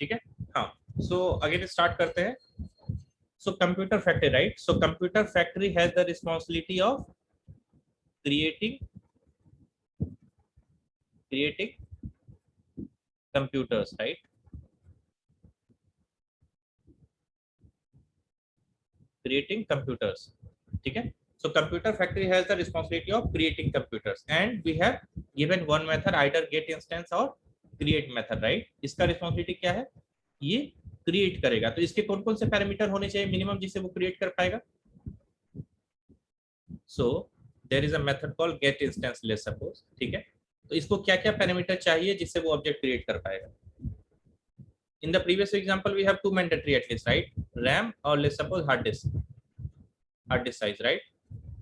ठीक है। हाँ, सो अगेन स्टार्ट करते हैं। So computer factory, right? So computer factory has the responsibility of creating creating computers, right? Creating computers, ठीक है। So computer factory has the responsibility of creating computers and we have given one method, either get instance or create method, right? इसका responsibility क्या है? ये create करेगा। तो इसके कौन कौन से पैरामीटर होने चाहिए मिनिमम जिससे वो create कर पाएगा? So there is a method called get instance, let's suppose, ठीक है। तो इसको क्या क्या पैरामीटर चाहिए जिससे वो ऑब्जेक्ट क्रिएट कर पाएगा? In the previous example we have two mandatory at least, right? RAM or let's suppose hard disk size, right?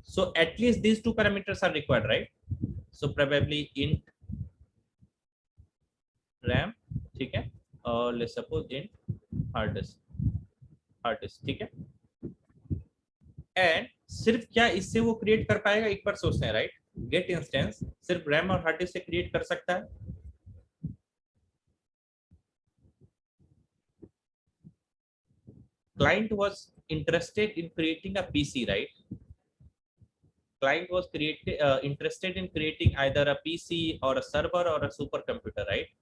So at least these two parameters are required, right? So probably int RAM, ठीक है, और let's suppose int hard disk, ठीक है। And सिर्फ क्या इससे वो create कर पाएगा? एक बार सोचते हैं, राइट? गेट इंस्टेंस सिर्फ रैम और हार्ड डिस्क से क्रिएट कर सकता है? Client was interested in creating a PC, right? Client was interested in creating either a PC or a server or a supercomputer, right?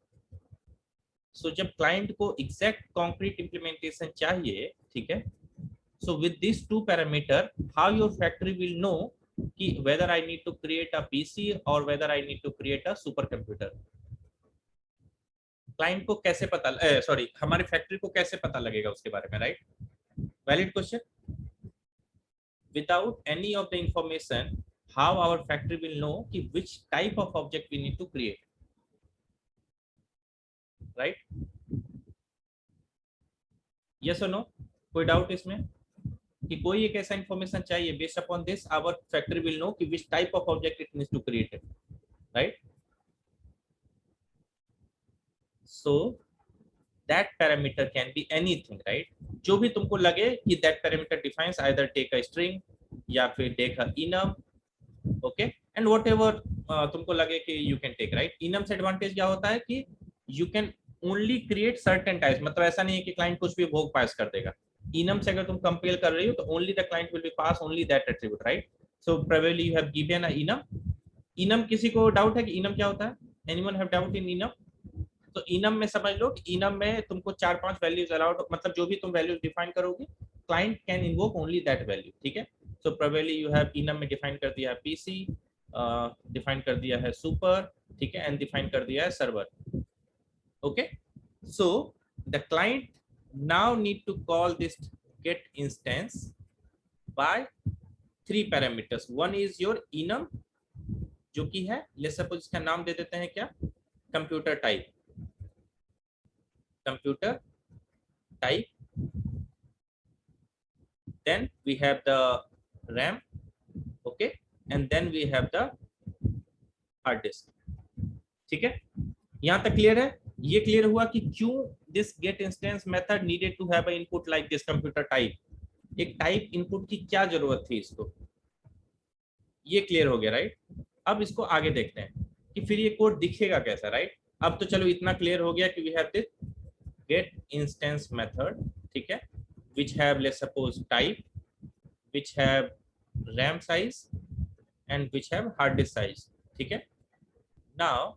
So जब client को exact concrete implementation चाहिए, ठीक है, so with these two parameter, how your factory will know कि whether I need to create a PC or whether I need to create a supercomputer? Client को कैसे पता, sorry, हमारी factory को कैसे पता लगेगा उसके बारे में, right? Valid question. Without any of the information, how our factory will know कि which type of object we need to create, right? Yes or no? कोई डाउट इसमें कि कोई एक ऐसा इंफॉर्मेशन चाहिए, based upon this our factory will know कि which type of object it needs to create it, right? So that parameter can be anything, right? जो भी तुमको लगे कि that parameter defines either take a string या फिर take a enum, okay, and whatever तुमको लगे कि you can take, right? Enum से एडवांटेज क्या होता है कि you can only create certain types, मतलब ऐसा नहीं है कि क्लाइंट कुछ भी भोग पास कर देगा। इनम से अगर तुम कंपेयर कर रही हो तो only the client will be pass only that attribute, right? So probably you have given a enum. Enum किसी को डाउट है कि इनम क्या होता है? Anyone have doubt in enum? तो इनम में समझ लो कि इनम में तुमको 4-5 वैल्यूज अलाउड, मतलब जो भी तुम वैल्यूज डिफाइन करोगे client can invoke only that value, ठीक है। So probably you have enum में डिफाइन कर दिया है पीसी, डिफाइन कर दिया है सुपर, ठीक है, एंड डिफाइन कर दिया है server, okay. So the client now need to call this get instance by 3 parameters. One is your enum, जो कि है, लेट्स सपोज इसका नाम दे देते हैं क्या? Computer type, computer type, then we have the RAM, okay, and then we have the hard disk, ठीक है। यहां तक क्लियर है? ये क्लियर हुआ कि क्यों this get instance method needed to have a input like this computer type. एक टाइप इनपुट की क्या जरूरत थी इसको, ये क्लियर हो गया, राइट? अब इसको आगे देखते हैं कि फिर ये कोड दिखेगा कैसा, राइट? अब तो चलो इतना क्लियर हो गया कि we have this get instance method, ठीक है, which have let's suppose type, which have RAM size and which have hard disk size, ठीक है। now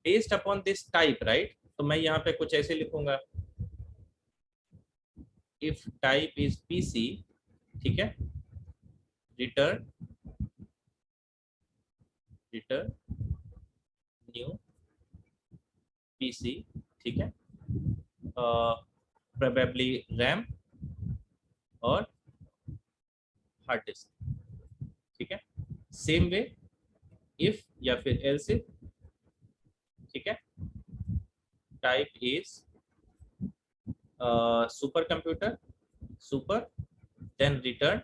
based upon this type, right? तो मैं यहाँ पे कुछ ऐसे लिखूंगा, if type is PC, ठीक है, return new PC, ठीक है, probably RAM और hard disk, ठीक है। सेम वे if या फिर else if, ठीक है, type is super computer, super, then return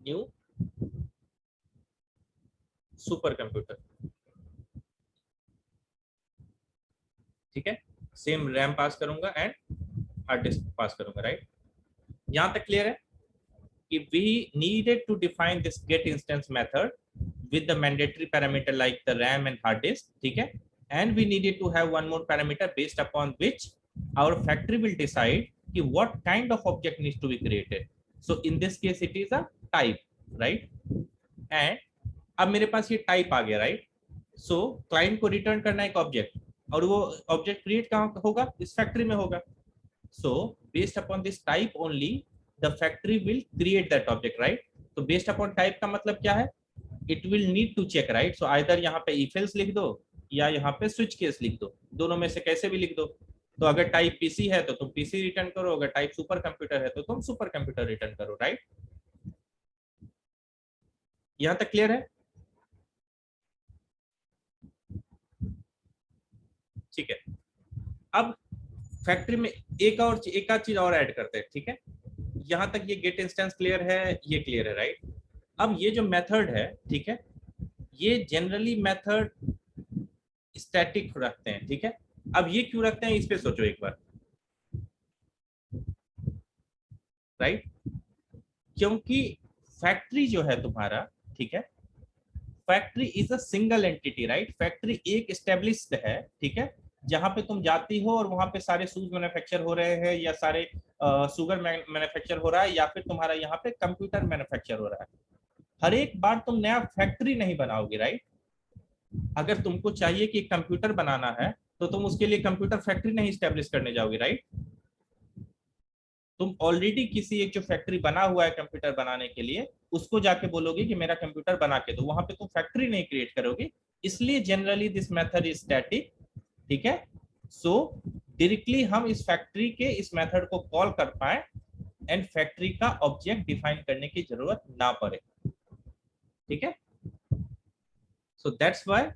new super computer, ठीक है। सेम रैम पास करूंगा एंड हार्ड डिस्क पास करूंगा, राइट? यहां तक क्लियर है कि we needed to define this get instance method with the mandatory parameter like the RAM and hard disk, ठीक है। and we needed to have one more parameter based upon which our factory will decide कि what kind of object needs to be created. So in this case it is a type, right? And अब मेरे पास ये type आ गया, right? सो client को return करना एक object, और वो ऑब्जेक्ट क्रिएट कहाँ होगा? इस फैक्ट्री में होगा. So based upon this type only the factory will create that object, right? तो बेस्ड अपॉन टाइप का मतलब क्या है? It will need to check, right? So either यहाँ पे इफ एल्स लिख दो या यहाँ पे स्विच केस लिख दो, दोनों में से कैसे भी लिख दो. तो अगर टाइप पीसी है तो तुम पीसी रिटर्न करो, अगर टाइप सुपर कंप्यूटर है तो तुम सुपर कंप्यूटर रिटर्न करो, राइट? यहाँ तक क्लियर है? ठीक है. अब फैक्ट्री में एक आध चीज और ऐड करते हैं, ठीक है? यहां तक ये गेट इंस्टेंस क्लियर है, ये क्लियर है, राइट? अब ये जो मेथड है, ठीक है, ये जनरली मेथड स्टैटिक रखते हैं, ठीक है? अब ये क्यों रखते हैं, इस पे सोचो एक बार, राइट? क्योंकि फैक्ट्री जो है तुम्हारा, ठीक है, factory is a single entity, right? Factory एक एस्टेब्लिश्ड है, ठीक है, जहां पे तुम जाती हो और वहां पे सारे शूज मैन्युफैक्चर हो रहे हैं, या सारे शुगर मैन्युफैक्चर हो रहा है, या फिर तुम्हारा यहाँ पे कंप्यूटर मैन्युफैक्चर हो रहा है. हर एक बार तुम नया फैक्ट्री नहीं बनाओगे, राइट? अगर तुमको चाहिए कि कंप्यूटर बनाना है तो तुम उसके लिए कंप्यूटर फैक्ट्री नहीं स्टैब्लिश करने जाओगे, राइट? तुम ऑलरेडी किसी एक जो फैक्ट्री बना हुआ है कंप्यूटर बनाने के लिए, उसको जाके बोलोगे कि मेरा कंप्यूटर बना के दो, वहां पे तुम फैक्ट्री नहीं क्रिएट करोगे. इसलिए generally this method is static, ठीक है? सो डायरेक्टली हम इस फैक्ट्री के इस मेथड को कॉल कर पाए एंड फैक्ट्री का ऑब्जेक्ट डिफाइन करने की जरूरत ना पड़े, ठीक है? So that's why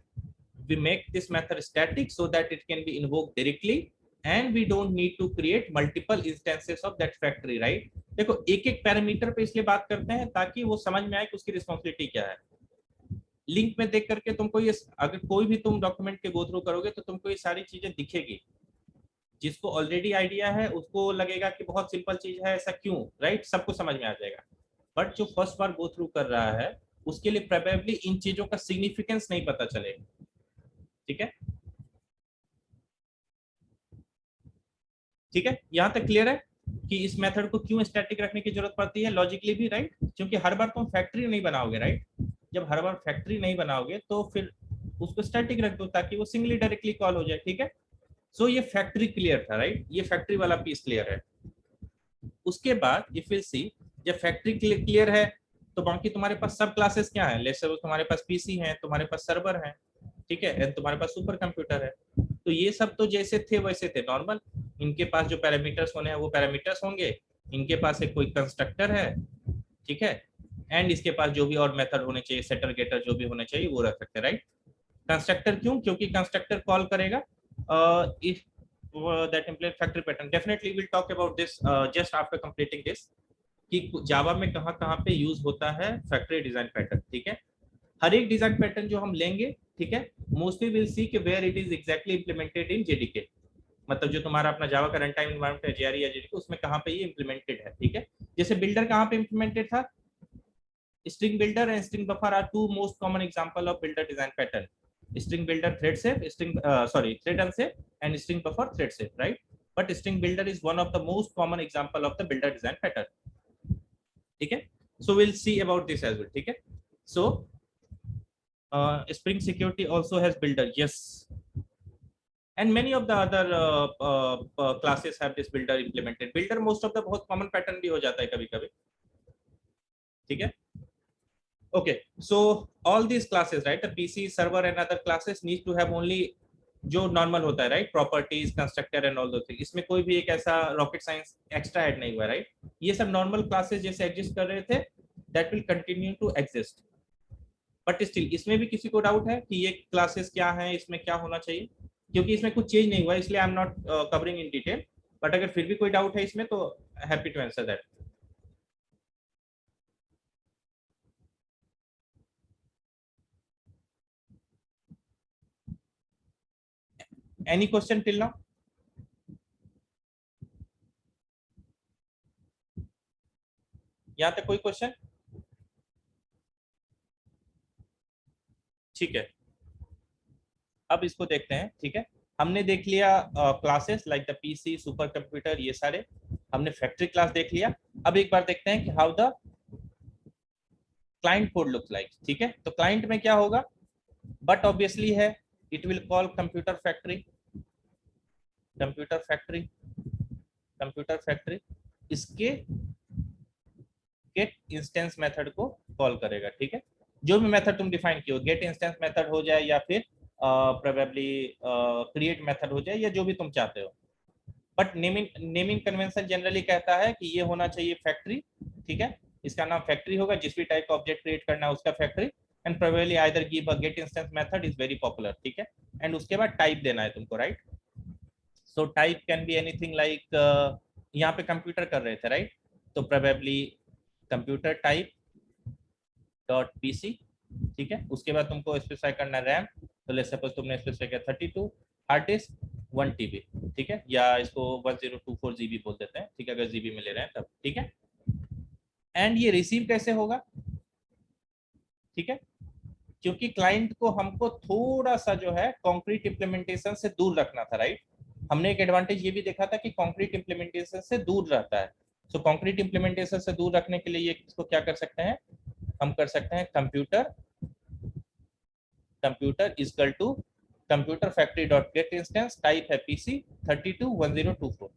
we make this method static so that it can be invoked directly and we don't need to create multiple instances of that factory, right? देखो एक एक पैरामीटर पे इसलिए बात करते हैं ताकि वो समझ में आए कि उसकी रिस्पॉन्सिबिलिटी क्या है. लिंक में देख करके तुमको ये, अगर कोई भी तुम डॉक्यूमेंट के गो थ्रू करोगे तो तुमको ये सारी चीजें दिखेगी. जिसको ऑलरेडी आइडिया है उसको लगेगा कि बहुत सिंपल चीज है, ऐसा क्यों, राइट? सबको समझ में आ जाएगा. बट जो फर्स्ट बार गो थ्रू कर रहा है उसके लिए प्रोबेबली इन चीजों का सिग्निफिकेंस नहीं पता चलेगा, ठीक है? ठीक है, यहां तक क्लियर है कि इस मेथड को क्यों स्टैटिक रखने की जरूरत पड़ती है लॉजिकली भी, राइट? क्योंकि हर बार तुम फैक्ट्री नहीं बनाओगे, राइट? जब हर बार फैक्ट्री नहीं बनाओगे तो फिर उसको स्टैटिक रख दो ताकि वो सिंगली डायरेक्टली कॉल हो जाए, ठीक है? सो ये फैक्ट्री क्लियर था, राइट? ये फैक्ट्री वाला पीस क्लियर है. उसके बाद इफ विल सी, जब फैक्ट्री क्लियर है तो बाकी तुम्हारे पास सब क्लासेस क्या है? लेट्स से तुम्हारे पास पीसी है, तुम्हारे पास सर्वर है, ठीक है, एंड तुम्हारे पास सुपर कंप्यूटर है. तो ये सब तो जैसे थे वैसे थे, नॉर्मल. इनके पास जो पैरामीटर्स होने हैं वो पैरामीटर्स होंगे, इनके पास एक कोई कंस्ट्रक्टर है, ठीक है, एंड इसके पास जो भी और मेथड होने चाहिए, सेटर गेटर जो भी होने चाहिए वो रख सकते हैं, राइट? कंस्ट्रक्टर क्यों? क्योंकि कंस्ट्रक्टर कॉल करेगा if that implement factory pattern. Definitely we'll talk about this just after completing this कि जावा में कहाँ कहाँ पे यूज होता है फैक्ट्री डिजाइन पैटर्न, ठीक है? हर एक डिजाइन पैटर्न जो हम लेंगे, ठीक है, मोस्टली विल सी कि where it is exactly implemented in JDK. मतलब जो तुम्हारा अपना जावा का रन टाइम एनवायरनमेंट है, जेआरई या जेडीके, उसमें कहाँ पे ये इंप्लीमेंटेड है, ठीक है? जैसे बिल्डर कहाँ पे इंप्लीमेंटेड था? String builder and string buffer are two most common example of builder design pattern. String builder thread safe, thread unsafe, and string buffer thread safe, right? But string builder is one of the most common example of the builder design pattern, ठीक है? So we'll see about this as well, ठीक है? So Spring Security also has builder, yes, and many of the other classes have this builder implemented. Builder most of the बहुत common pattern भी हो जाता है कभी कभी, ठीक है? Okay, so all these classes, right, the PC server and other classes need to have only जो नॉर्मल होता है, right? Properties, constructor and all दो थिंग. इसमें कोई भी एक ऐसा रॉकेट साइंस एक्स्ट्रा ऐड नहीं हुआ, राइट? ये सब नॉर्मल क्लासेस जैसे एग्जिस्ट कर रहे थे that will continue to exist. But still इसमें भी किसी को डाउट है कि ये क्लासेस क्या है, इसमें क्या होना चाहिए? क्योंकि इसमें कुछ चेंज नहीं हुआ इसलिए I am not covering in detail. But अगर फिर भी कोई डाउट है इसमें तो happy to answer that. Any question till now? यहाँ तक कोई क्वेश्चन? ठीक है. अब इसको देखते हैं, ठीक है। हमने देख लिया classes like the PC, super computer, ये सारे हमने फैक्ट्री क्लास देख लिया। अब एक बार देखते हैं कि how the client code looks like, ठीक है। तो क्लाइंट में क्या होगा, बट ऑब्वियसली है, it will call computer factory, computer factory, computer factory, इसके गेट इंस्टेंस मेथड को कॉल करेगा, ठीक है। जो भी मेथड तुम डिफाइन किए हो, गेट इंस्टेंस मेथड हो जाए या फिर प्रोबेबली क्रिएट मेथड हो जाए, या जो भी तुम चाहते हो। बट नेमिंग कन्वेंशन जनरली कहता है कि ये होना चाहिए फैक्ट्री, ठीक है। इसका नाम फैक्ट्री होगा, जिस भी टाइप का ऑब्जेक्ट क्रिएट करना है उसका factory. And probably either give a get instance method is very popular, ठीक है। एंड उसके बाद टाइप देना है तुमको, right. So type can be anything like, यहाँ पे कंप्यूटर कर रहे थे, राइट। तो probably computer type dot PC, ठीक है। उसके बाद तुमको स्पेसिफाई करना रैम, तो लेट्स सपोज तुमने स्पेसिफाई किया 32, हार्ड डिस्क 1 TB, ठीक है, या इसको 1024 GB बोल देते हैं, ठीक है, अगर जीबी में ले रहे हैं तब, ठीक है। एंड ये रिसीव कैसे होगा, ठीक है, क्योंकि क्लाइंट को हमको थोड़ा सा जो है कॉन्क्रीट इंप्लीमेंटेशन से दूर रखना था, राइट। हमने एक एडवांटेज ये भी देखा था कि कॉन्क्रीट इंप्लीमेंटेशन से दूर रहता है। सो कॉन्क्रीट इंप्लीमेंटेशन से दूर रखने के लिए ये इसको क्या कर सकते हैं, हम कर सकते हैं computer, computer equal to computer factory dot get instance, type है पीसी 321024,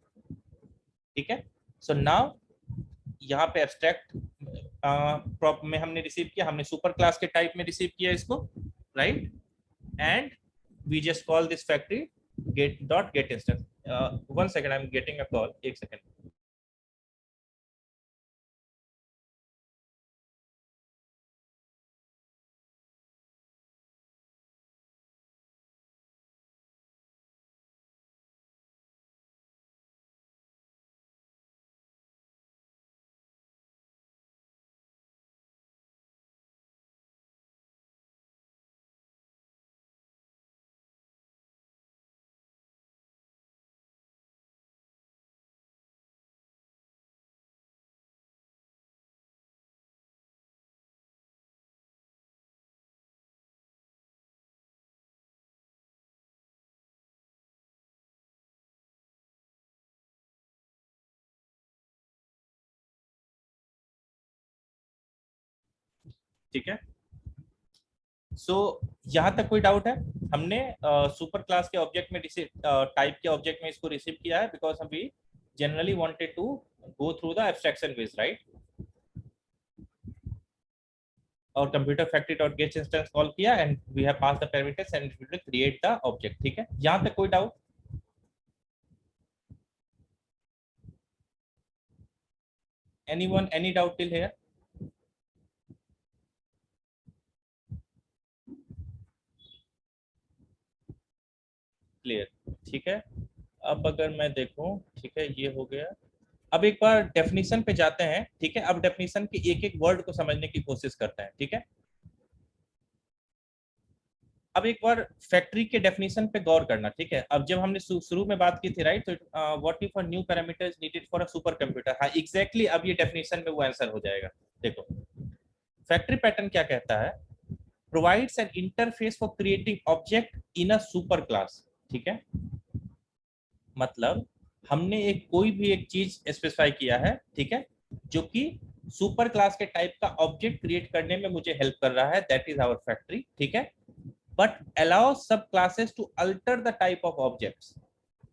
ठीक है। सो नाउ यहाँ पे एब्स्ट्रैक्ट प्रॉप में हमने रिसीव किया, हमने सुपर क्लास के टाइप में रिसीव किया इसको, right. And we just call this factory get dot get instance. 1 second, I am getting a call, 1 second. ठीक है। सो यहाँ तक कोई डाउट है, हमने सुपर क्लास के ऑब्जेक्ट में रिसीव, टाइप के ऑब्जेक्ट में इसको रिसीव किया है, बिकॉज अभी generally wanted to go through the abstraction ways, right. और computer factory dot get instance call किया and we have pass the parameters and it will create the object, ठीक है। यहाँ तक कोई doubt, anyone, any doubt till here, clear, ठीक है। अब अगर मैं देखूं, ठीक है, ये हो गया। अब एक बार डेफिनेशन पे जाते हैं, ठीक है। अब डेफिनेशन के एक एक वर्ड को समझने की कोशिश करते हैं, ठीक है। अब एक बार फैक्ट्री के डेफिनेशन पे गौर करना, ठीक है। अब जब हमने शुरू में बात की थी, राइट, तो what if a new parameters needed for a super computer, हाँ एग्जैक्टली, अब ये डेफिनेशन में वो आंसर हो जाएगा। देखो फैक्ट्री पैटर्न क्या कहता है, provides N interface for creating object in a super class, ठीक है। मतलब हमने एक कोई भी एक चीज स्पेसिफाई किया है, ठीक है, जो कि सुपर क्लास के टाइप का ऑब्जेक्ट क्रिएट करने में मुझे हेल्प कर रहा है, दैट इज आवर फैक्ट्री, ठीक है। But allow sub classes to alter the type of objects,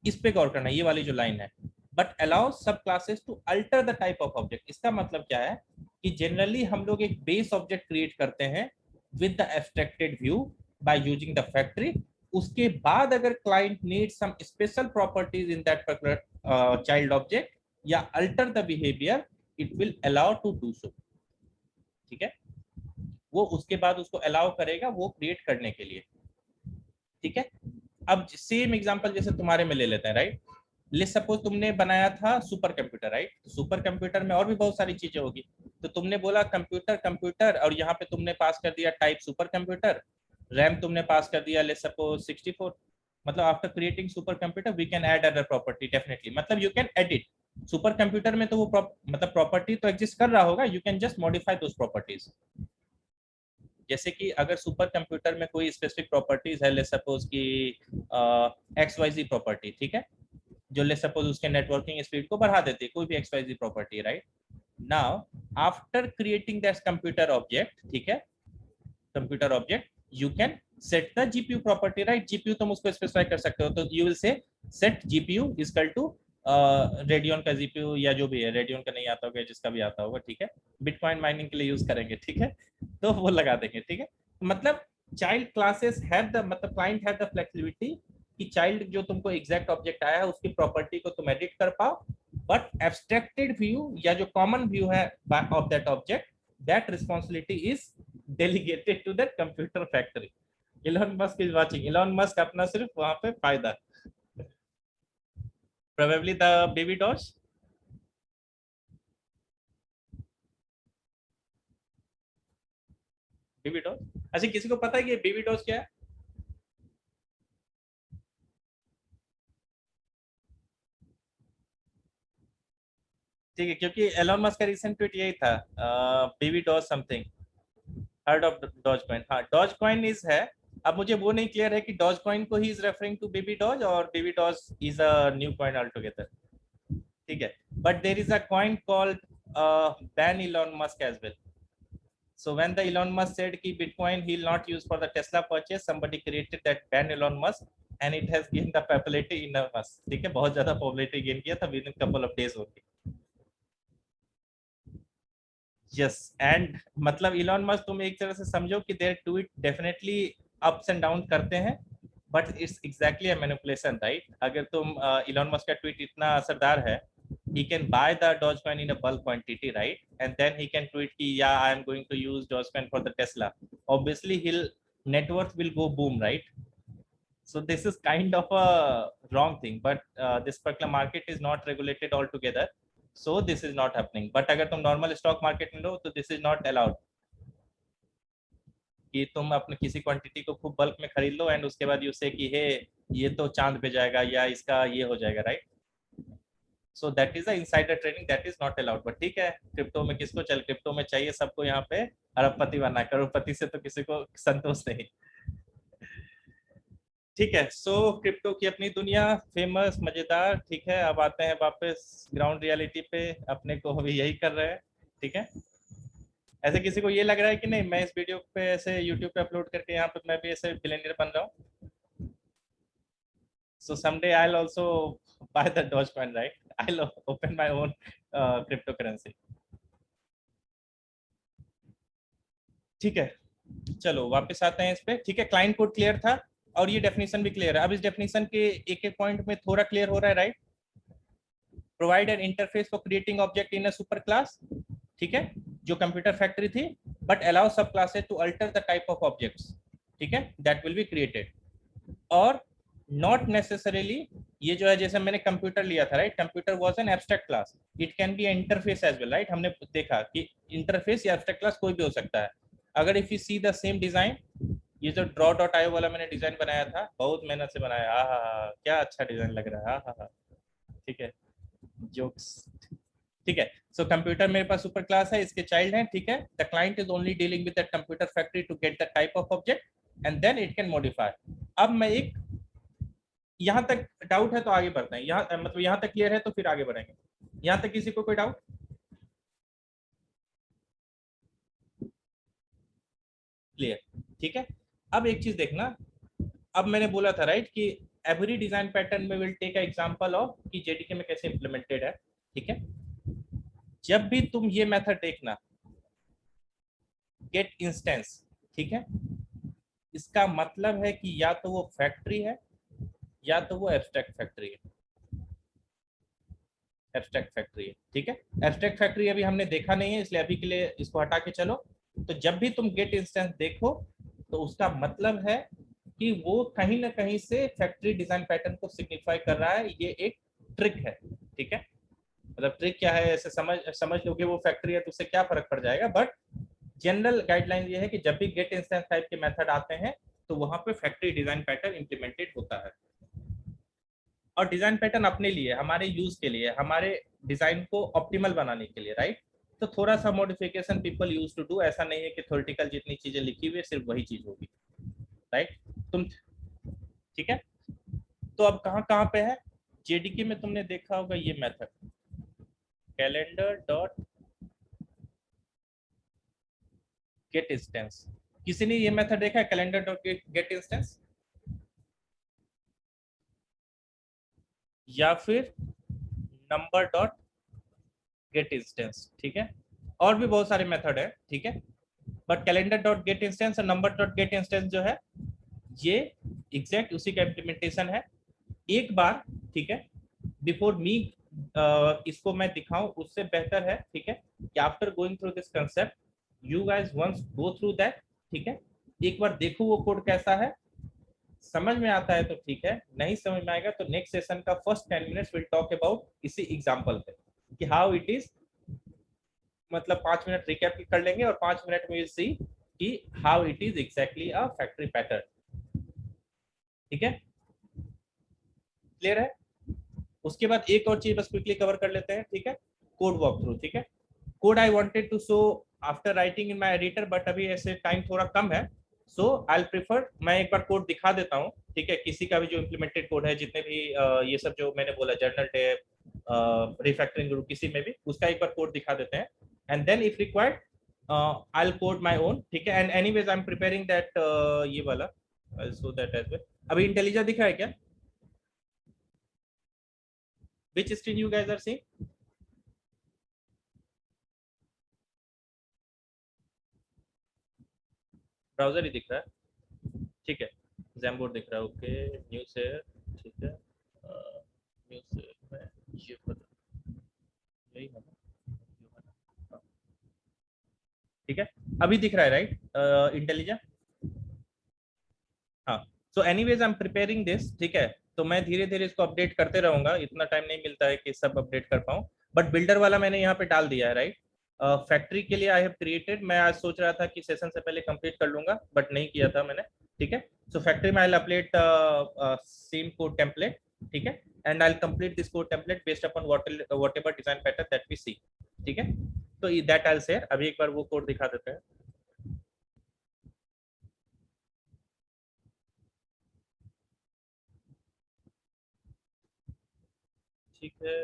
इस पे गौर करना, ये वाली जो लाइन है, but allow sub classes to alter the type of object, इसका मतलब क्या है कि जनरली हम लोग एक बेस ऑब्जेक्ट क्रिएट करते हैं with the abstracted view by using the factory. उसके बाद अगर client need some special properties in that particular child object या alter the behaviour, it will allow to do so, ठीक है। वो उसके बाद उसको अलाउ करेगा वो क्रिएट करने के लिए, ठीक है। अब सेम एग्जांपल जैसे तुम्हारे में ले लेते हैं, राइट। लेट्स सपोज तुमने बनाया था super computer, right. Super computer में और भी बहुत सारी चीजें होगी, तो तुमने बोला कंप्यूटर कंप्यूटर, और यहाँ पे तुमने पास कर दिया टाइप सुपर कंप्यूटर, रैम तुमने पास कर दिया लेट्स सपोज 64। मतलब after creating super computer we can add other property, definitely, मतलब you can edit. Super computer में तो वो मतलब प्रॉपर्टी तो एग्जिस्ट कर रहा होगा, you can just modify those properties. जैसे कि अगर सुपर कंप्यूटर में कोई स्पेसिफिक प्रॉपर्टीज है, लेट्स सपोज कि XYZ प्रॉपर्टी, ठीक है, जो लेट्स सपोज उसके नेटवर्किंग स्पीड को बढ़ा देती है, कोई भी XYZ property, right. Now after creating that computer object, ठीक है, computer object, you can set the GPU property, right. GPU तुम उसको स्पेसिफाई कर सकते हो, तो you will say set GPU equal to Radeon का जीपीयू, या जो भी है, रेडियन का नहीं आता होगा, जिसका भी आता होगा, ठीक है, बिटकॉइन माइनिंग के लिए यूज करेंगे, ठीक है, तो वो लगा देंगे, ठीक है। मतलब चाइल्ड क्लासेस हैव द, मतलब क्लाइंट हैव द फ्लेक्सिबिलिटी कि चाइल्ड जो तुमको एग्जैक्ट ऑब्जेक्ट आया है उसकी प्रॉपर्टी को तुम एडिट कर पाओ, बट एब्स्ट्रैक्टेड व्यू या जो कॉमन व्यू है of that object, that responsibility is delegated to that computer factory. Elon Musk is watching. Elon Musk अपना सिर्फ वहां पे फायदा, probably the baby doge. Baby doge, अच्छा किसी को पता है कि बेबी डॉज क्या है? ठीक है, क्योंकि एलोन मस्क का रिसेंट ट्वीट यही था, baby doge something, heard of doge coin, हाँ डॉज कॉइन इज है। अब मुझे वो नहीं क्लियर है कि डॉज कॉइन को ही is referring to baby Doge और baby Doge is a new coin altogether, ठीक है, but there is a coin called ban Elon Musk as well. So when the Elon Musk said कि Bitcoin he'll not use for the Tesla purchase, somebody created that ban Elon Musk and it has gained the popularity in Musk. ठीक है, बहुत ज्यादा popularity gain किया था within couple of days only. Yes, and मतलब Elon Musk तुम एक तरह से समझो कि their tweet definitely ups and down करते हैं, but it's exactly a manipulation, right. अगर तुम इलॉन मस्क का ट्वीट इतना असरदार है, he can buy the Dogecoin in a bulk quantity, right? And then he can tweet ki, yeah, I am going to use Dogecoin for the Tesla. Obviously, he'll net worth will go boom, right? So this is kind of a wrong thing, but this particular market is not regulated altogether, so this is not happening. But अगर तुम normal stock market में लो तो this is not allowed कि तुम अपने किसी quantity को खूब बल्क में खरीद लो एंड उसके बाद यू से कि हे ये तो चांद पे जाएगा या इसका ये हो जाएगा, right. So that is the insider trading, that is not allowed, but ठीक है, क्रिप्टो में किसको चल, क्रिप्टो में चाहिए सबको यहाँ पे अरबपति बनना, करोड़पति से तो किसी को संतोष नहीं, ठीक है। सो क्रिप्टो की अपनी दुनिया, फेमस, मजेदार, ठीक है। अब आते हैं वापस ग्राउंड रियलिटी पे, अपने को अभी यही कर रहे हैं, ठीक है। ऐसे किसी को ये लग रहा है कि नहीं मैं इस वीडियो पे ऐसे यूट्यूब पे अपलोड करके यहाँ पे मैं भी ऐसे बिलियनियर बन रहा हूँ? So someday I'll also buy the Dogecoin, right? I'll open my own cryptocurrency. ठीक है, चलो वापस आते हैं इस पे, ठीक है। क्लाइंट कोड क्लियर था और ये डेफिनेशन भी क्लियर है। अब इस डेफिनेशन के एक एक पॉइंट में थोड़ा क्लियर हो रहा है, right. Provide an interface for creating object in a super class, ठीक है, जो कंप्यूटर फैक्ट्री थी, but allow sub classes to alter the type of objects, ठीक है, दैट विल बी क्रिएटेड। और नॉट नेसेसरीली, ये जो है जैसे मैंने कंप्यूटर लिया था, right, computer was an abstract class, it can be interface as well, right. हमने देखा कि इंटरफेस या एब्स्ट्रैक्ट क्लास कोई भी हो सकता है। अगर if you see the same design, ये जो ड्रॉ डॉट आयो वाला मैंने डिजाइन बनाया था, बहुत मेहनत से बनाया, हा, क्या अच्छा डिजाइन लग रहा है, हा, ठीक है, जोक्स, ठीक है। सो कंप्यूटर मेरे पास सुपर क्लास है, इसके चाइल्ड हैं, ठीक है। The client is only dealing with that computer factory to get the type of object and then it can modify. अब मैं एक, यहाँ तक डाउट है तो आगे बढ़ते हैं, यहाँ मतलब यहाँ तक क्लियर है तो फिर आगे बढ़ेंगे। यहाँ तक किसी को कोई डाउट? क्लियर, ठीक है। अब एक चीज देखना, अब मैंने बोला था, राइट, कि एवरी डिजाइन पैटर्न में विल टेक एग्जांपल ऑफ कि जेडीके में कैसे इंप्लीमेंटेड है, ठीक है। जब भी तुम ये मेथड देखना, गेट इंस्टेंस, ठीक है, इसका मतलब है कि या तो वो फैक्ट्री है या तो वो एब्स्ट्रैक्ट फैक्ट्री है, एब्स्ट्रैक्ट फैक्ट्री है, ठीक है। एब्स्ट्रैक्ट फैक्ट्री अभी हमने देखा नहीं है, इसलिए अभी के लिए इसको हटा के चलो। तो जब भी तुम गेट इंस्टेंस देखो तो उसका मतलब है कि वो कहीं ना कहीं से फैक्ट्री डिजाइन पैटर्न को सिग्निफाई कर रहा है, ये एक ट्रिक है, ठीक है। मतलब ट्रिक क्या है ऐसे समझ लोगे, वो फैक्ट्री है तो उससे क्या फर्क पड़ जाएगा, बट जनरल गाइडलाइन ये है कि जब भी गेट इंस्टेंस टाइप के मेथड आते हैं तो वहां पे फैक्ट्री डिजाइन पैटर्न इंप्लीमेंटेड होता है। और डिजाइन पैटर्न अपने लिए, हमारे यूज के लिए, हमारे डिजाइन को ऑप्टिमल बनाने के लिए, राइट। तो थोड़ा सा modification people use to do, ऐसा नहीं है कि थ्योरेटिकल जितनी चीजें लिखी हुई है सिर्फ वही चीज होगी, राइट। तुम ठीक है, तो अब कहाँ कहाँ पे है, जेडीके में तुमने देखा होगा ये method, calendar dot get instance. किसी ने ये मेथड देखा है, कैलेंडर डॉट गेट इंस्टेंस, या फिर नंबर डॉट गेट इंस्टेंस, ठीक है। और भी बहुत सारे मेथड है, ठीक है, but calendar dot get instance और नंबर डॉट गेट इंस्टेंस जो है ये एग्जैक्ट उसी का इम्प्लीमेंटेशन है। एक बार, ठीक है, बिफोर मी इसको मैं दिखाऊं उससे बेहतर है, ठीक है, कि after going through this concept you guys once go through that, ठीक है, एक बार देखो वो कोड कैसा है, समझ में आता है तो ठीक है, नहीं समझ में आएगा तो नेक्स्ट सेशन का first 10 minutes will talk about इसी एग्जांपल पे कि हाउ इट इज, मतलब 5 मिनट रिकैप कर लेंगे और 5 मिनट में सी कि how it is exactly a factory pattern, ठीक है, क्लियर है। उसके बाद एक और चीज बस क्विकली कवर कर लेते हैं, ठीक है, कोड वॉक थ्रू, ठीक है। Code I wanted to show after writing in my editor, but अभी ऐसे टाइम थोड़ा कम है, सो आई प्रिफर मैं एक बार कोड दिखा देता हूँ, ठीक है, किसी का भी जो इम्प्लीमेंटेड कोड है, जितने भी ये सब जो मैंने बोला, जर्नल टैब, रिफैक्टरिंग ग्रुप, किसी में भी उसका एक बार कोड दिखा देते हैं, and then if required I code my own, ठीक है। And anyways I am preparing that, ये वाला सो दैट एज वेल। अभी इंटेलिजा दिख रहा है क्या, which screen you guys are seeing? Browser ही दिख रहा है, ठीक है, जैमबोर्ड दिख रहा है, ओके, न्यू शेयर, ठीक है, न्यू शेयर में ये यही है ना, हाँ, ठीक है, अभी दिख रहा है, राइट, इंटेलिजेंट, हाँ। So anyways I am preparing this, ठीक है, तो मैं धीरे धीरे इसको अपडेट करते रहूंगा, इतना टाइम नहीं मिलता है कि सब अपडेट कर पाऊँ, बट बिल्डर वाला मैंने यहाँ पे डाल दिया है, राइट। फैक्ट्री के लिए आई हैव क्रिएटेड, मैं आज सोच रहा था कि सेशन से पहले कंप्लीट कर लूंगा, बट नहीं किया था मैंने, ठीक है। सो फैक्ट्री में I will update same code template, ठीक है, and I will complete this code template based upon whatever design pattern that we see, ठीक है। तो दैट आई विल शेयर, अभी एक बार वो कोड दिखा देते हैं, ठीक है।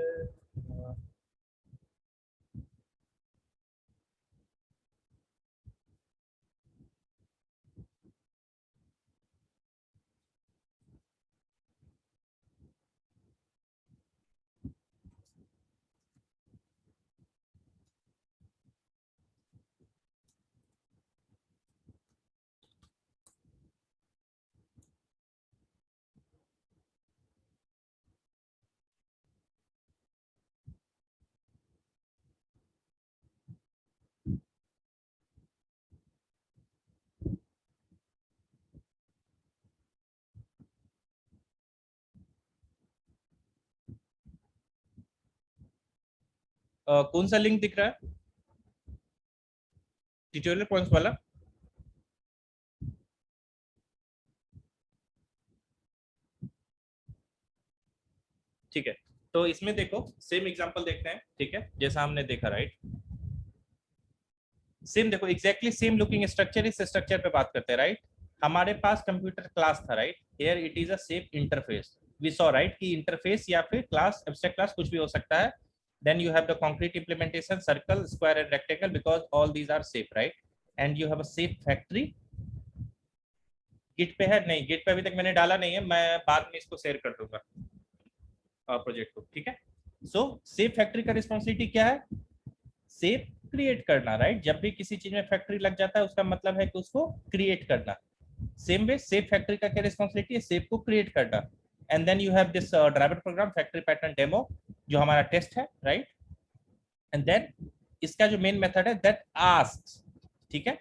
कौन सा लिंक दिख रहा है, ट्यूटोरियल पॉइंट्स वाला, ठीक है। तो इसमें देखो सेम एग्जांपल देखते हैं, ठीक है, जैसा हमने देखा, राइट, सेम देखो एग्जैक्टली सेम लुकिंग स्ट्रक्चर, इस स्ट्रक्चर पे बात करते हैं, राइट। हमारे पास कंप्यूटर क्लास था, right, here it is a safe interface, we saw, right, कि इंटरफेस या फिर क्लास, एब्स्ट्रैक्ट क्लास, कुछ भी हो सकता है, then you have the concrete implementation, circle, square and rectangle, because all these are safe, right, and you have a safe factory, Git पे है, नहीं गिट पे अभी तक मैंने डाला नहीं है, मैं बाद में इसको शेयर कर दूंगा प्रोजेक्ट को, ठीक है। सो सेफ फैक्ट्री का रिस्पॉन्सिबिलिटी क्या है, सेफ क्रिएट करना, राइट, जब भी किसी चीज में फैक्ट्री लग जाता है उसका मतलब है कि उसको क्रिएट करना, सेम वे सेफ फैक्ट्री का क्या रिस्पॉन्सिबिलिटी है, सेफ को क्रिएट करना, and then you have this driver program factory pattern demo, जो हमारा टेस्ट है, राइट, एंड देन इसका जो मेन मेथड है दैट आस्क, ठीक है,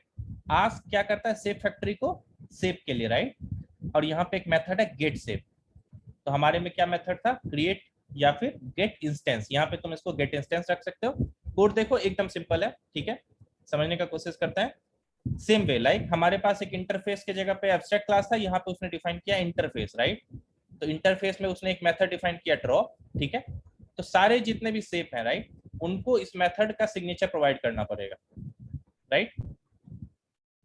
आस्क क्या करता है, सेफ फैक्ट्री को सेव के लिए, राइट, और यहाँ पे एक मेथड है गेट सेव, तो हमारे में क्या मेथड था, क्रिएट या फिर गेट इंस्टेंस, यहाँ पे तुम इसको गेट इंस्टेंस रख सकते हो। कोड देखो एकदम सिंपल है, ठीक है, समझने का कोशिश करते हैं, सेम वे लाइक हमारे पास एक इंटरफेस के जगह पे एब्स्ट्रैक्ट क्लास था, यहाँ पे उसने डिफाइन किया इंटरफेस, राइट, तो इंटरफेस में उसने एक मेथड डिफाइन किया ड्रॉ, ठीक है। तो सारे जितने भी शेप है, राइट, उनको इस मेथड का सिग्नेचर प्रोवाइड करना पड़ेगा, राइट।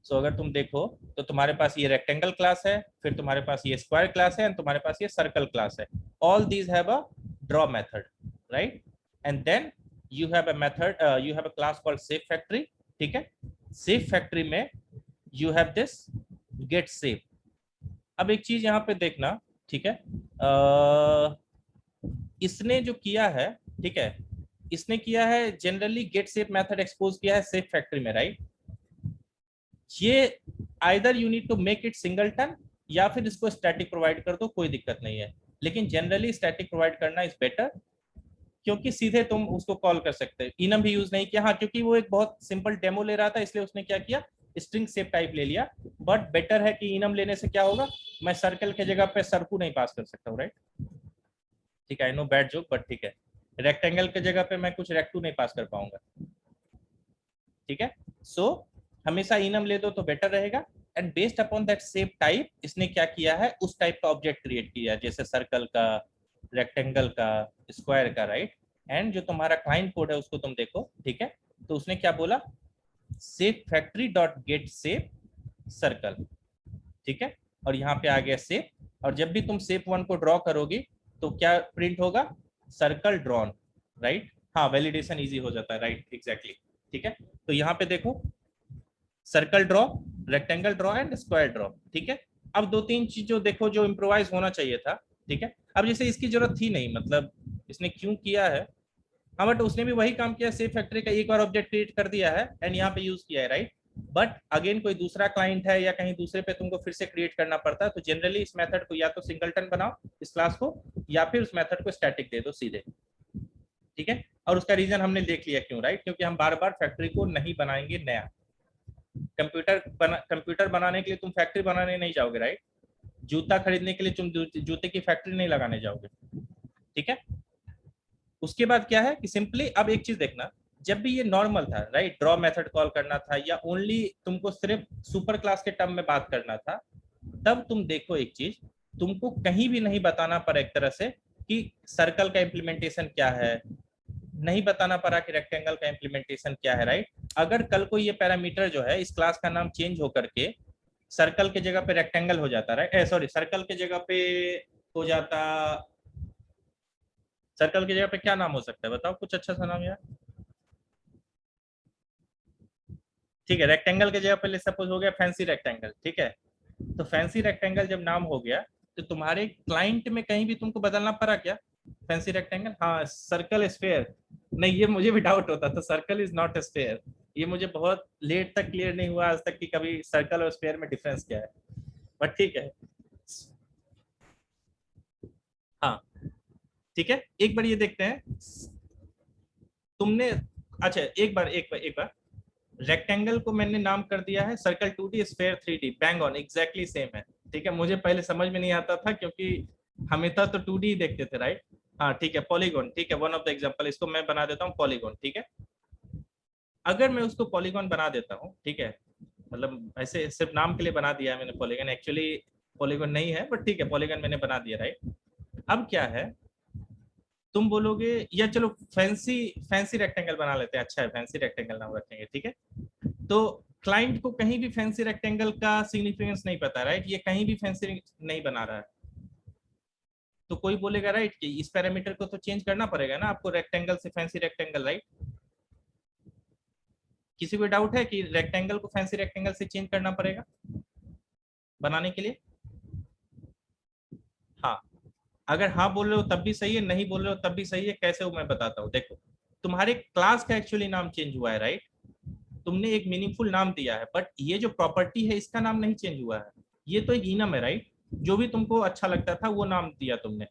सो अगर तुम देखो तो तुम्हारे पास ये रेक्टेंगल क्लास है, फिर तुम्हारे पास ये स्क्वायर क्लास है, एंड तुम्हारे पास ये सर्कल क्लास है। All these have a draw method, right. And then you have a method, you have a class called save factory, ठीक है। सेव फैक्ट्री में you have this get save. अब एक चीज यहाँ पे देखना, ठीक है, इसने जो किया है, ठीक है, इसने किया है generally get save method expose किया है सेव फैक्ट्री में, राइट। ये either you need to make it singleton या फिर इसको स्टैटिक प्रोवाइड कर दो, कोई दिक्कत नहीं है, लेकिन जनरली स्टैटिक प्रोवाइड करना इज बेटर, क्योंकि सीधे तुम उसको कॉल कर सकते हो। इनम भी यूज नहीं किया, हाँ, क्योंकि वो एक बहुत सिंपल डेमो ले रहा था, इसलिए उसने क्या किया, स्ट्रिंग सेव टाइप ले लिया। बट बेटर है कि इनम लेने से क्या होगा, मैं सर्कल के जगह पे सर्कू नहीं पास कर सकता हूँ, राइट। ठीक है, I know bad joke, but ठीक है, रेक्टेंगल के जगह पे मैं कुछ रेक्टू नहीं पास कर पाऊंगा, ठीक है। सो हमेशा इनम ले दो तो बेटर रहेगा। And based upon that save type इसने क्या किया है, उस टाइप का ऑब्जेक्ट क्रिएट किया, जैसे सर्कल का, रेक्टेंगल का, स्क्वायर का, राइट। एंड जो तुम्हारा क्लाइंट कोड है उसको तुम देखो, ठीक है, तो उसने क्या बोला, save factory dot gate save circle, ठीक है। और यहाँ पे आ गया सेव, और जब भी तुम सेव वन को ड्रॉ करोगी तो क्या प्रिंट होगा, सर्कल ड्रॉन, राइट। हाँ, वैलिडेशन इजी हो जाता है, राइट, एग्जैक्टली, ठीक है। तो यहाँ पे देखो, circle draw, rectangle draw and square draw, ठीक है। अब दो तीन चीज जो देखो जो इम्प्रोवाइज होना चाहिए था, ठीक है। अब जैसे इसकी जरूरत थी नहीं, मतलब इसने क्यों किया है, हाँ, बट उसने भी वही काम किया, सेव फैक्ट्री का एक बार ऑब्जेक्ट क्रिएट कर दिया है एंड यहाँ पे यूज किया है, राइट। बट अगेन कोई दूसरा क्लाइंट है या कहीं दूसरे पे तुमको फिर से क्रिएट करना पड़ता है, तो जनरली इस मेथड को या तो सिंगलटन बनाओ इस क्लास को, या फिर उस मेथड को स्टैटिक दे दो सीधे, ठीक है। और उसका रीजन हमने देख लिया क्यों, राइट, क्योंकि हम बार बार फैक्ट्री को नहीं बनाएंगे नया। कंप्यूटर बनाने के लिए तुम फैक्ट्री बनाने नहीं जाओगे, राइट। जूता खरीदने के लिए तुम जूते की फैक्ट्री नहीं लगाने जाओगे, ठीक है। उसके बाद क्या है कि सिंपली अब एक चीज देखना, जब भी ये नॉर्मल था, राइट, ड्रॉ मेथड कॉल करना था या ओनली तुमको सिर्फ सुपर क्लास के टर्म में बात करना था, तब तुम देखो एक चीज, तुमको कहीं भी नहीं बताना पड़ा एक तरह से कि सर्कल का इम्प्लीमेंटेशन क्या है, नहीं बताना पड़ा कि रेक्टेंगल का इम्प्लीमेंटेशन क्या है, राइट। अगर कल को ये पैरामीटर जो है इस क्लास का नाम चेंज होकर के सर्कल के जगह पे रेक्टेंगल हो जाता, राइट, सॉरी, सर्कल के जगह पे हो जाता, सर्कल की जगह पे क्या नाम हो सकता है बताओ, कुछ अच्छा सा नाम यार। ठीक है, रेक्टेंगल की जगह पे सपोज हो गया फैंसी रेक्टेंगल, ठीक है। तो फैंसी रेक्टेंगल जब नाम हो गया तो तुम्हारे क्लाइंट में कहीं भी तुमको बदलना पड़ा क्या, फैंसी रेक्टेंगल, हाँ, सर्कल स्फेयर, नहीं, ये मुझे भी डाउट होता था, सर्कल इज नॉट स्फेयर, ये मुझे बहुत लेट तक क्लियर नहीं हुआ आज तक कि कभी सर्कल और स्फेयर में डिफरेंस क्या है, बट ठीक है। हाँ, ठीक है, एक बार ये देखते हैं तुमने, अच्छा, एक बार रेक्टेंगल को मैंने नाम कर दिया है circle 2D, sphere 3D, bang on, exactly same है, ठीक है। मुझे पहले समझ में नहीं आता था क्योंकि हमेशा तो 2D देखते थे, राइट। हाँ, ठीक है, पॉलीगॉन, ठीक है, वन ऑफ द एग्जांपल, इसको मैं बना देता हूँ पॉलीगॉन, ठीक है। अगर मैं उसको पॉलीगॉन बना देता हूँ, ठीक है, मतलब ऐसे सिर्फ नाम के लिए बना दिया है मैंने पॉलीगॉन, एक्चुअली पॉलीगॉन नहीं है, बट ठीक है, पॉलीगॉन मैंने बना दिया, राइट। अब क्या है, तुम बोलोगे या चलो फैंसी फैंसी रेक्टेंगल बना लेते हैं, अच्छा है, फैंसी रेक्टेंगल नाम रखेंगे, ठीक है। तो क्लाइंट को कहीं भी फैंसी रेक्टेंगल का सिग्निफिकेंस नहीं पता, राइट, ये कहीं भी फैंसी नहीं बना रहा है, तो कोई बोलेगा, राइट, कि इस पैरामीटर को तो चेंज करना पड़ेगा ना आपको, रेक्टेंगल से फैंसी रेक्टेंगल, राइट। किसी को डाउट है कि रेक्टेंगल को फैंसी रेक्टेंगल से चेंज करना पड़ेगा बनाने के लिए, हाँ। अगर हाँ बोल रहे हो तब भी सही है, नहीं बोल रहे हो तब भी सही है, कैसे हो मैं बताता हूँ, देखो, तुम्हारे क्लास का एक्चुअली नाम चेंज हुआ है, राइट, तुमने एक मीनिंगफुल नाम दिया है, बट ये जो प्रॉपर्टी है इसका नाम नहीं चेंज हुआ है, ये तो एक इनम है, राइट। जो भी तुमको अच्छा लगता था वो नाम दिया तुमने।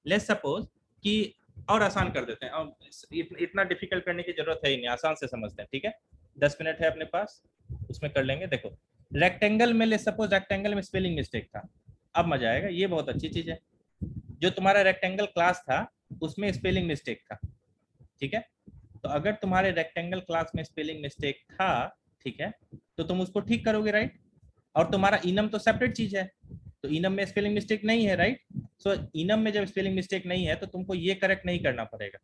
लेट्स सपोज कि, और आसान कर देते हैं, और इतना डिफिकल्ट करने की जरूरत है ही नहीं, आसान से समझते हैं, ठीक है। 10 मिनट है अपने पास, उसमें कर लेंगे। देखो, रेक्टेंगल में लेट्स सपोज रेक्टेंगल में स्पेलिंग मिस्टेक था, अब मजा आएगा, ये बहुत अच्छी चीज है। जो तुम्हारा रेक्टेंगल क्लास था उसमें स्पेलिंग मिस्टेक था, ठीक है। तो अगर तुम्हारे रेक्टेंगल क्लास में स्पेलिंग मिस्टेक था, ठीक है, तो तुम उसको ठीक करोगे, राइट। और तुम्हारा इनम तो सेपरेट चीज है, तो इनम में स्पेलिंग मिस्टेक नहीं है, राइट। सो इनम में जब स्पेलिंग मिस्टेक नहीं है तो तुमको ये करेक्ट नहीं करना पड़ेगा,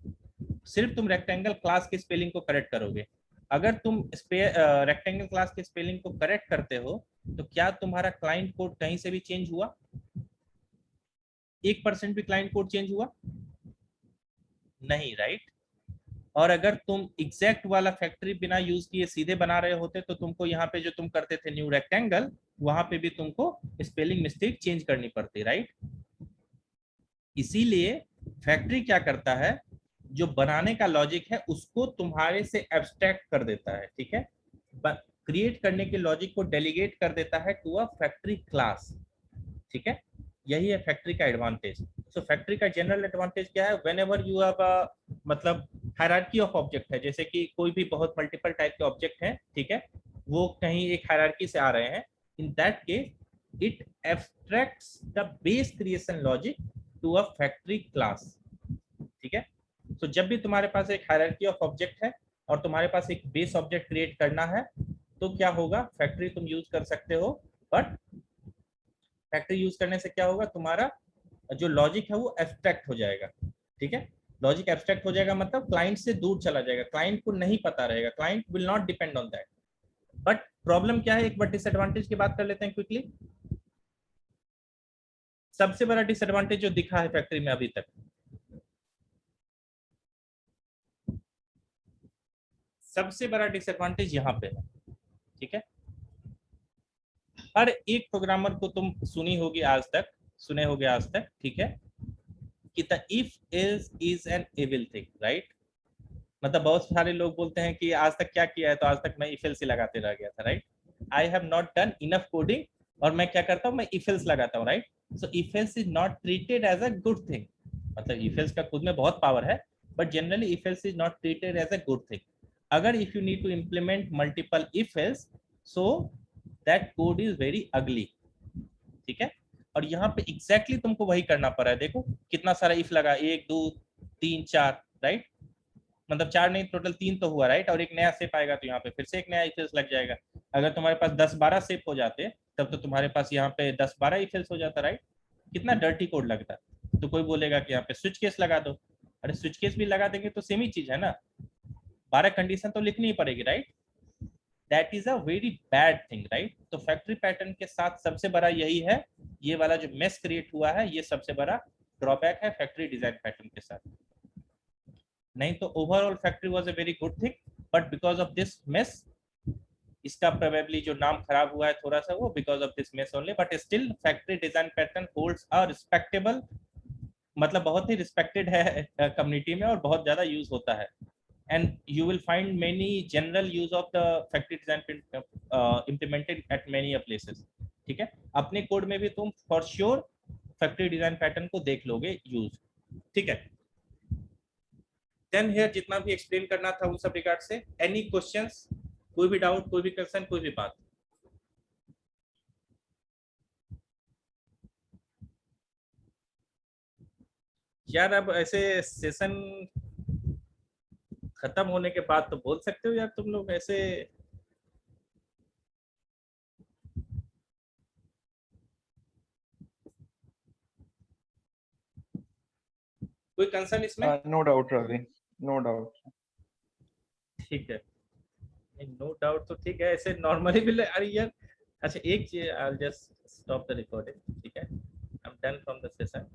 सिर्फ तुम रेक्टेंगल क्लास के स्पेलिंग को करेक्ट करोगे। अगर तुम रेक्टेंगल क्लास के स्पेलिंग को करेक्ट करते हो तो क्या तुम्हारा क्लाइंट कोड कहीं से भी चेंज हुआ? 1% भी क्लाइंट कोड चेंज हुआ नहीं, राइट? और अगर तुम एग्जैक्ट वाला फैक्ट्री बिना यूज किए सीधे बना रहे होते तो तुमको यहाँ पे जो तुम करते थे न्यू रेक्टेंगल, वहां पे भी तुमको स्पेलिंग मिस्टेक चेंज करनी पड़ती, राइट? इसीलिए फैक्ट्री क्या करता है, जो बनाने का लॉजिक है उसको तुम्हारे से एब्स्ट्रैक्ट कर देता है, ठीक है? क्रिएट करने के लॉजिक को डेलीगेट कर देता है टू अ फैक्ट्री क्लास, ठीक है? यही है फैक्ट्री का एडवांटेज। सो फैक्ट्री का जनरल एडवांटेज क्या है? वेन एवर यू हैव मतलब हायरार्की ऑफ ऑब्जेक्ट है, जैसे कि कोई भी बहुत मल्टीपल टाइप के ऑब्जेक्ट हैं, ठीक है, वो कहीं एक हायरार्की से आ रहे हैं, in that case it abstracts the base creation logic to a factory class, ठीक है? तो जब भी तुम्हारे पास एक हायरार्की ऑफ ऑब्जेक्ट है और तुम्हारे पास एक बेस ऑब्जेक्ट क्रिएट करना है, तो क्या होगा, फैक्ट्री तुम यूज कर सकते हो, बट फैक्ट्री यूज करने से क्या होगा, तुम्हारा जो लॉजिक है वो एब्स्ट्रैक्ट हो जाएगा, ठीक है? लॉजिक एब्स्ट्रैक्ट हो जाएगा मतलब क्लाइंट से दूर चला जाएगा, क्लाइंट को नहीं पता रहेगा, client will not depend on that. But problem क्या है, एक बार डिसएडवांटेज की बात कर लेते हैं क्विकली। सबसे बड़ा डिसएडवांटेज जो दिखा है फैक्ट्री में अभी तक, सबसे बड़ा डिसएडवांटेज यहाँ पे है, ठीक है? हर एक प्रोग्रामर को तुम सुनी होगी आज तक, सुने होगे आज तक, ठीक है, कि the if is an evil thing, right? मतलब बहुत सारे लोग बोलते हैं कि आज तक क्या किया है, तो आज तक मैं इफ एल्स ही लगाते रह गया था, right? I have not done enough coding, और मैं क्या करता हूँ, मैं इफ एल्स लगाता हूँ, right? So if else is not treated as a good thing, मतलब इफ एल्स का खुद में बहुत पावर है, but generally if else is not treated as a good thing. अगर if you need to implement multiple if else, so that code is very ugly, ठीक है? और यहाँ पे एग्जैक्टली तुमको वही करना पड़ा है, देखो कितना सारा इफ लगा, 1 2 3 4, राइट? मतलब 4 नहीं, टोटल 3 तो हुआ, राइट? और एक नया सेप आएगा तो यहाँ पे फिर से एक नया इफ लग जाएगा। अगर तुम्हारे पास 10-12 सेप हो जाते तब तो तुम्हारे पास यहाँ पे 10-12 इफ हो जाता, राइट? कितना डर्टी कोड लगता। तो कोई बोलेगा कि यहाँ पे स्विच केस लगा दो, अरे स्विच केस भी लगा देंगे तो सेम ही चीज है ना, 12 कंडीशन तो लिखनी ही पड़ेगी, right? That is a very bad thing, right? तो फैक्ट्री पैटर्न के साथ सबसे बड़ा यही है, ये वाला जो मेस क्रिएट हुआ है, ये सबसे बड़ा ड्रॉबैक है फैक्ट्री डिजाइन पैटर्न के साथ। नहीं तो overall factory was a very good thing, but because of this mess, इसका प्रोबेबली जो नाम खराब हुआ है थोड़ा सा, वो because of this mess only, but still factory design pattern holds a respectable, मतलब बहुत ही रिस्पेक्टेड है कम्युनिटी में और बहुत ज्यादा यूज होता है। and you will find many general use of the factory design implemented at many places, ठीक है? अपने कोड में भी तुम for sure factory design pattern को देख लोगे यूज, ठीक है? देन हियर जितना भी एक्सप्लेन करना था उन सब रिगार्ड से, एनी क्वेश्चंस, कोई भी डाउट, कोई भी कंसर्न, कोई भी बात? यार अब ऐसे सेशन खत्म होने के बाद तो बोल सकते हो यार तुम लोग ऐसे। कोई कंसर्न इसमें? No doubt Ravi, no doubt. ठीक है, नो डाउट तो ठीक है, ऐसे नॉर्मली भी अरे यार, अच्छा एक चीज, I just stop the recording, ठीक है? I am done from the session.